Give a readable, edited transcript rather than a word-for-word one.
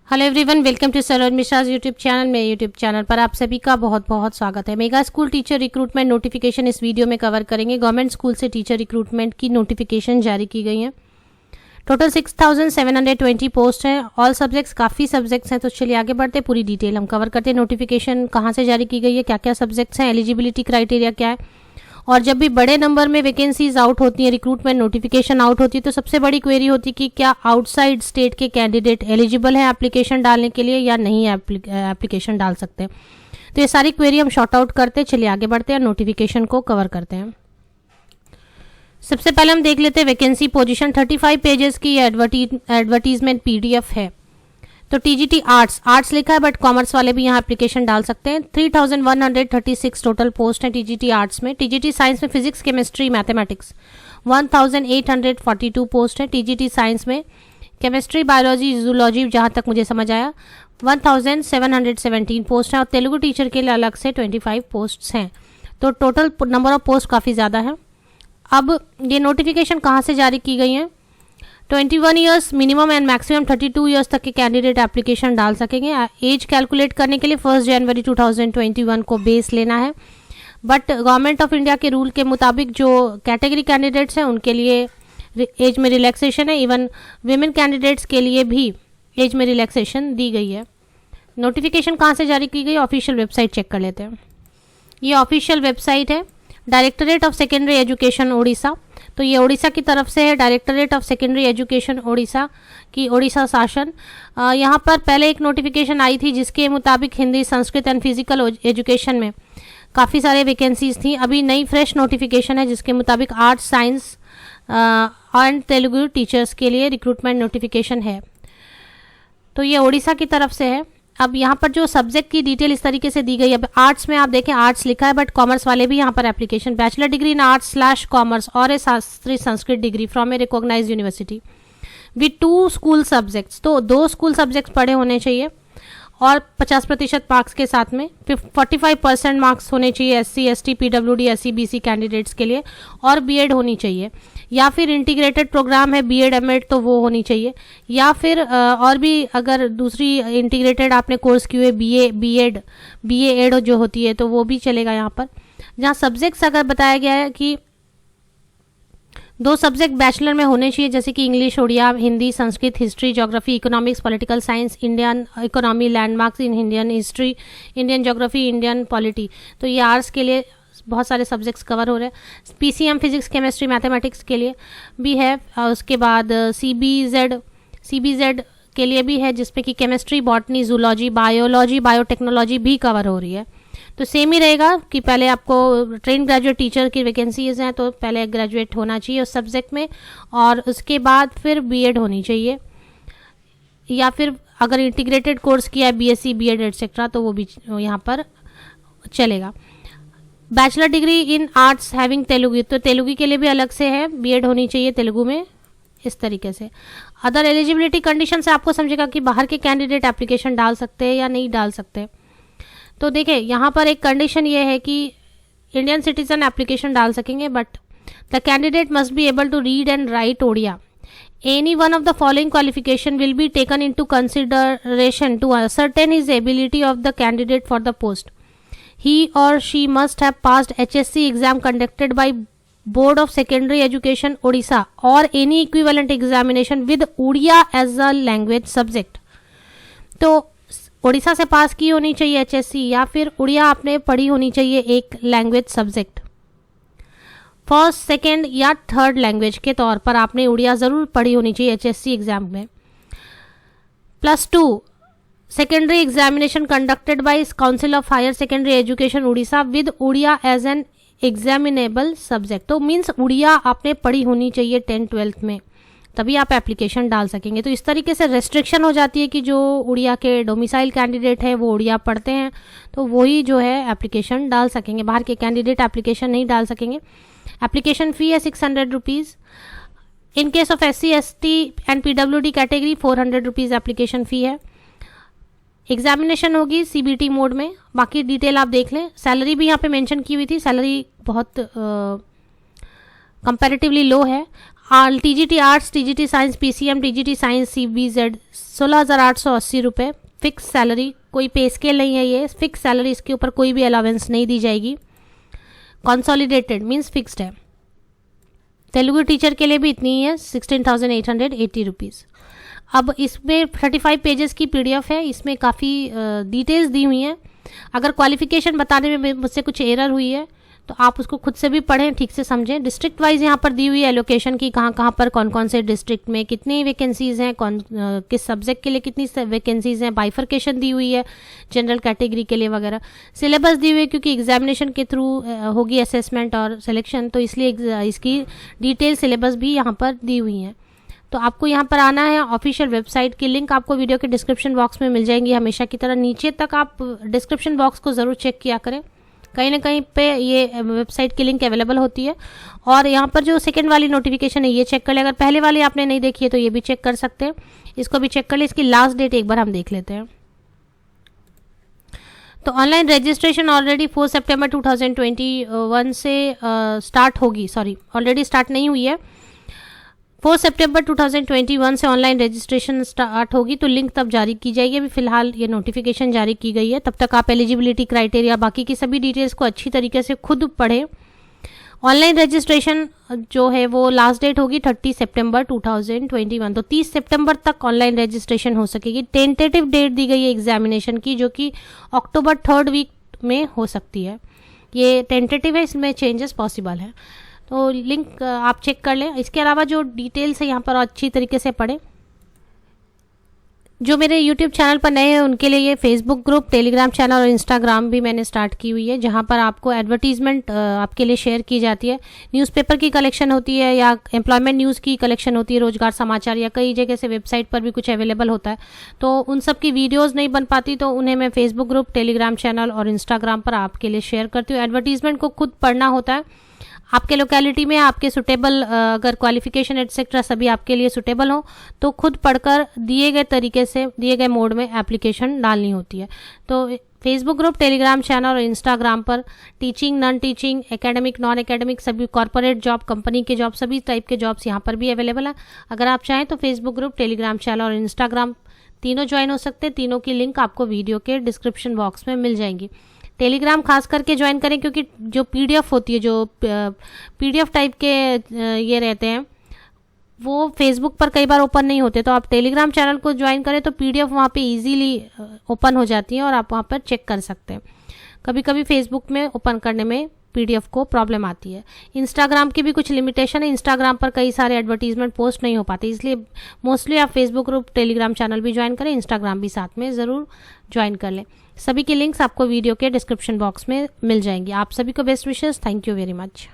Hello everyone, welcome to sir Mishra YouTube channel. मेरे YouTube channel पर आप सभी का बहुत बहुत स्वागत है। Mega school teacher recruitment notification इस वीडियो में कवर करेंगे। गवर्नमेंट स्कूल से टीचर रिक्रूटमेंट की नोटिफिकेशन जारी की गई है। टोटल 6720 पोस्ट हैं। ऑल सब्जेक्ट्स, काफ़ी सब्जेक्ट्स हैं। तो चलिए आगे बढ़ते, पूरी डिटेल हम कवर करते हैं। नोटिफिकेशन कहाँ से जारी की गई है, क्या क्या सब्जेक्ट्स हैं, एलिजिबिलिटी क्राइटेरिया क्या है, और जब भी बड़े नंबर में वैकेंसीज आउट होती हैं, रिक्रूटमेंट नोटिफिकेशन आउट होती है, तो सबसे बड़ी क्वेरी होती है कि क्या आउटसाइड स्टेट के कैंडिडेट एलिजिबल हैं एप्लीकेशन डालने के लिए या नहीं एप्लीकेशन डाल सकते हैं। तो ये सारी क्वेरी हम शॉर्ट आउट करते हैं। चलिए आगे बढ़ते हैं, नोटिफिकेशन को कवर करते हैं। सबसे पहले हम देख लेते हैं वैकेंसी पोजीशन। 35 पेजेस की एडवर्टीजमेंट पीडीएफ है। तो टीजीटी आर्ट्स लिखा है, बट कॉमर्स वाले भी यहाँ एप्लीकेशन डाल सकते हैं। 3136 टोटल पोस्ट है टीजीटी आर्ट्स में। टीजीटी साइंस में फिजिक्स, केमिस्ट्री, मैथमेटिक्स 1842 पोस्ट है। टीजीटी साइंस में केमिस्ट्री, बायोलॉजी, जूलॉजी, जहाँ तक मुझे समझ आया 1717 पोस्ट है। और तेलुगु टीचर के लिए अलग से 25 पोस्ट हैं। तो टोटल नंबर ऑफ पोस्ट काफ़ी ज़्यादा है। अब ये नोटिफिकेशन कहाँ से जारी की गई है। 21 years minimum and maximum 32 years तक के कैंडिडेट एप्लीकेशन डाल सकेंगे। एज कैलकुलेट करने के लिए 1 जनवरी 2021 को बेस लेना है। बट गवर्नमेंट ऑफ इंडिया के रूल के मुताबिक जो कैटेगरी कैंडिडेट्स हैं उनके लिए एज में रिलैक्सेशन है। इवन विमेन कैंडिडेट्स के लिए भी एज में रिलैक्सेशन दी गई है। नोटिफिकेशन कहाँ से जारी की गई, ऑफिशियल वेबसाइट चेक कर लेते हैं। ये ऑफिशियल वेबसाइट है directorate of secondary education Odisha. तो ये ओडिशा की तरफ से है, directorate of secondary education Odisha की ओडिशा शासन। यहाँ पर पहले एक नोटिफिकेशन आई थी जिसके मुताबिक Hindi, Sanskrit and physical education में काफ़ी सारे वैकेंसीज थी। अभी नई फ्रेश नोटिफिकेशन है जिसके मुताबिक arts, science and Telugu teachers के लिए रिक्रूटमेंट नोटिफिकेशन है। तो ये ओडिशा की तरफ से है। अब यहाँ पर जो सब्जेक्ट की डिटेल इस तरीके से दी गई है। अब आर्ट्स में आप देखें, आर्ट्स लिखा है, बट कॉमर्स वाले भी यहाँ पर application bachelor degree in arts / commerce और a Shastri Sanskrit degree from a recognized university with 2 school subjects. तो 2 स्कूल सब्जेक्ट्स पढ़े होने चाहिए और 50% मार्क्स के साथ में 45% मार्क्स होने चाहिए SC, ST, PWD, SC, BC candidates के लिए, और बीएड होनी चाहिए। या फिर इंटीग्रेटेड प्रोग्राम है बीएड एमएड, तो वो होनी चाहिए। या फिर और भी अगर दूसरी इंटीग्रेटेड आपने कोर्स की हुई BA एड जो होती है तो वो भी चलेगा। यहाँ पर जहाँ सब्जेक्ट्स अगर बताया गया है कि 2 सब्जेक्ट बैचलर में होने चाहिए, जैसे कि English, Odia, Hindi, Sanskrit, history, geography, economics, political science, Indian economy, landmarks in Indian history, Indian geography, Indian polity. तो ये आर्ट्स के लिए बहुत सारे सब्जेक्ट्स कवर हो रहे हैं। PCM फिजिक्स, केमिस्ट्री, मैथमेटिक्स के लिए भी है। और उसके बाद CBZ के लिए भी है, जिसपे कि chemistry, botany, zoology, biology, biotechnology भी कवर हो रही है। तो सेम ही रहेगा कि पहले आपको ट्रेन ग्रेजुएट टीचर की वैकेंसीज हैं तो पहले ग्रेजुएट होना चाहिए उस सब्जेक्ट में, और उसके बाद फिर बीएड होनी चाहिए। या फिर अगर इंटीग्रेटेड कोर्स किया है BSc, BEd एटसेट्रा, तो वो भी यहाँ पर चलेगा। Bachelor degree in arts having Telugu, तो तेलुगु के लिए भी अलग से है, बीएड होनी चाहिए तेलुगु में, इस तरीके से। अदर एलिजिबिलिटी कंडीशन से आपको समझेगा कि बाहर के कैंडिडेट एप्लीकेशन डाल सकते हैं या नहीं डाल सकते। तो देखिए यहाँ पर एक कंडीशन ये है कि इंडियन सिटीजन एप्लीकेशन डाल सकेंगे, but the candidate must be able to read and write Odia. Any one of the following qualification will be taken into consideration to ascertain his ability of the candidate for the post. He or she must have passed HSC exam conducted by Board of Secondary Education Odisha or any equivalent examination with Odia as a language subject. तो ओडिशा से पास की होनी चाहिए HSC, या फिर उड़िया आपने पढ़ी होनी चाहिए एक लैंग्वेज सब्जेक्ट, फर्स्ट, सेकेंड या थर्ड लैंग्वेज के तौर पर आपने उड़िया ज़रूर पढ़ी होनी चाहिए HSC एग्जाम में। +2 secondary examination conducted by council of higher secondary education Orissa with Odia as an examinable subject. तो मीन्स उड़िया आपने पढ़ी होनी चाहिए 10th-12th में, तभी आप एप्लीकेशन डाल सकेंगे। तो इस तरीके से रेस्ट्रिक्शन हो जाती है कि जो उड़िया के डोमिसाइल कैंडिडेट है वो उड़िया पढ़ते हैं तो वही जो है एप्लीकेशन डाल सकेंगे, बाहर के कैंडिडेट एप्लीकेशन नहीं डाल सकेंगे। एप्लीकेशन फ़ी है 600 rupees. In case of SC, ST and PWD category 400 rupees application fee है। एग्जामिनेशन होगी CBT मोड में। बाकी डिटेल आप देख लें। सैलरी भी यहाँ पे मेंशन की हुई थी, सैलरी बहुत कंपैरेटिवली लो है। TGT arts, TGT science PCM, TGT science CBZ 16,880 रुपये फिक्स सैलरी, कोई पे स्केल नहीं है, ये फिक्स सैलरी, इसके ऊपर कोई भी अलावेंस नहीं दी जाएगी। कंसोलिडेटेड मीन्स फिक्स्ड है। तेलुगु टीचर के लिए भी इतनी ही है 16,880 रुपीज़। अब इसमें 35 पेजेस की PDF है, इसमें काफ़ी डिटेल्स दी हुई हैं। अगर क्वालिफिकेशन बताने में मुझसे कुछ एरर हुई है तो आप उसको खुद से भी पढ़ें, ठीक से समझें। डिस्ट्रिक्ट वाइज यहाँ पर दी हुई है एलोकेशन की, कहाँ कहाँ पर कौन कौन से डिस्ट्रिक्ट में कितनी वैकेंसीज़ हैं, किस सब्जेक्ट के लिए कितनी वैकेंसीज़ हैं, बाइफर्केशन दी हुई है जनरल कैटेगरी के लिए वगैरह। सिलेबस दी हुई है क्योंकि एग्जामिनेशन के थ्रू होगी असेसमेंट और सिलेक्शन, तो इसलिए इसकी डिटेल सिलेबस भी यहाँ पर दी हुई है। तो आपको यहाँ पर आना है, ऑफिशियल वेबसाइट की लिंक आपको वीडियो के डिस्क्रिप्शन बॉक्स में मिल जाएंगी। हमेशा की तरह नीचे तक आप डिस्क्रिप्शन बॉक्स को ज़रूर चेक किया करें, कहीं ना कहीं पे ये वेबसाइट की लिंक अवेलेबल होती है। और यहाँ पर जो सेकंड वाली नोटिफिकेशन है ये चेक कर ले, अगर पहले वाली आपने नहीं देखी है तो ये भी चेक कर सकते हैं, इसको भी चेक कर ले। इसकी लास्ट डेट एक बार हम देख लेते हैं। तो ऑनलाइन रजिस्ट्रेशन ऑलरेडी 4 सितंबर 2021 से स्टार्ट होगी, सॉरी ऑलरेडी स्टार्ट नहीं हुई है, 4 सितंबर 2021 से ऑनलाइन रजिस्ट्रेशन स्टार्ट होगी, तो लिंक तब जारी की जाएगी। अभी फिलहाल ये नोटिफिकेशन जारी की गई है, तब तक आप एलिजिबिलिटी क्राइटेरिया बाकी की सभी डिटेल्स को अच्छी तरीके से खुद पढ़ें। ऑनलाइन रजिस्ट्रेशन जो है वो लास्ट डेट होगी 30 सितंबर 2021, तो 30 सितंबर तक ऑनलाइन रजिस्ट्रेशन हो सकेगी। टेंटेटिव डेट दी गई है एग्जामिनेशन की, जो कि अक्टूबर 3rd वीक में हो सकती है। ये टेंटेटिव है, इसमें चेंजेस पॉसिबल है, तो लिंक आप चेक कर लें। इसके अलावा जो डिटेल्स है यहाँ पर अच्छी तरीके से पढ़ें। जो मेरे YouTube चैनल पर नए हैं उनके लिए ये फेसबुक ग्रुप, टेलीग्राम चैनल और इंस्टाग्राम भी मैंने स्टार्ट की हुई है, जहाँ पर आपको एडवर्टीजमेंट आपके लिए शेयर की जाती है। न्यूज़पेपर की कलेक्शन होती है या एम्प्लॉयमेंट न्यूज़ की कलेक्शन होती है, रोजगार समाचार, या कई जगह से वेबसाइट पर भी कुछ अवेलेबल होता है, तो उन सब की वीडियोज़ नहीं बन पाती, तो उन्हें मैं फेसबुक ग्रुप, टेलीग्राम चैनल और इंस्टाग्राम पर आपके लिए शेयर करती हूँ। एडवर्टीजमेंट को खुद पढ़ना होता है, आपके लोकेलिटी में आपके सुटेबल अगर क्वालिफिकेशन एटसेट्रा सभी आपके लिए सुटेबल हो तो खुद पढ़कर दिए गए तरीके से, दिए गए मोड में एप्लीकेशन डालनी होती है। तो फेसबुक ग्रुप, टेलीग्राम चैनल और इंस्टाग्राम पर teaching, non teaching, academic, non academic, सभी कॉर्पोरेट जॉब, कंपनी के जॉब, सभी टाइप के जॉब्स यहाँ पर भी अवेलेबल है। अगर आप चाहें तो फेसबुक ग्रुप, टेलीग्राम चैनल और इंस्टाग्राम तीनों ज्वाइन हो सकते हैं। तीनों की लिंक आपको वीडियो के डिस्क्रिप्शन बॉक्स में मिल जाएंगी। टेलीग्राम खास करके ज्वाइन करें, क्योंकि जो PDF होती है, जो PDF टाइप के ये रहते हैं, वो फेसबुक पर कई बार ओपन नहीं होते, तो आप टेलीग्राम चैनल को ज्वाइन करें तो PDF वहाँ पे इजीली ओपन हो जाती है और आप वहाँ पर चेक कर सकते हैं। कभी कभी फेसबुक में ओपन करने में PDF को प्रॉब्लम आती है। इंस्टाग्राम की भी कुछ लिमिटेशन है, इंस्टाग्राम पर कई सारे एडवर्टीजमेंट पोस्ट नहीं हो पाते, इसलिए मोस्टली आप फेसबुक ग्रुप, टेलीग्राम चैनल भी ज्वाइन करें, इंस्टाग्राम भी साथ में ज़रूर ज्वाइन कर लें। सभी की लिंक्स आपको वीडियो के डिस्क्रिप्शन बॉक्स में मिल जाएंगी। आप सभी को best wishes, thank you very much.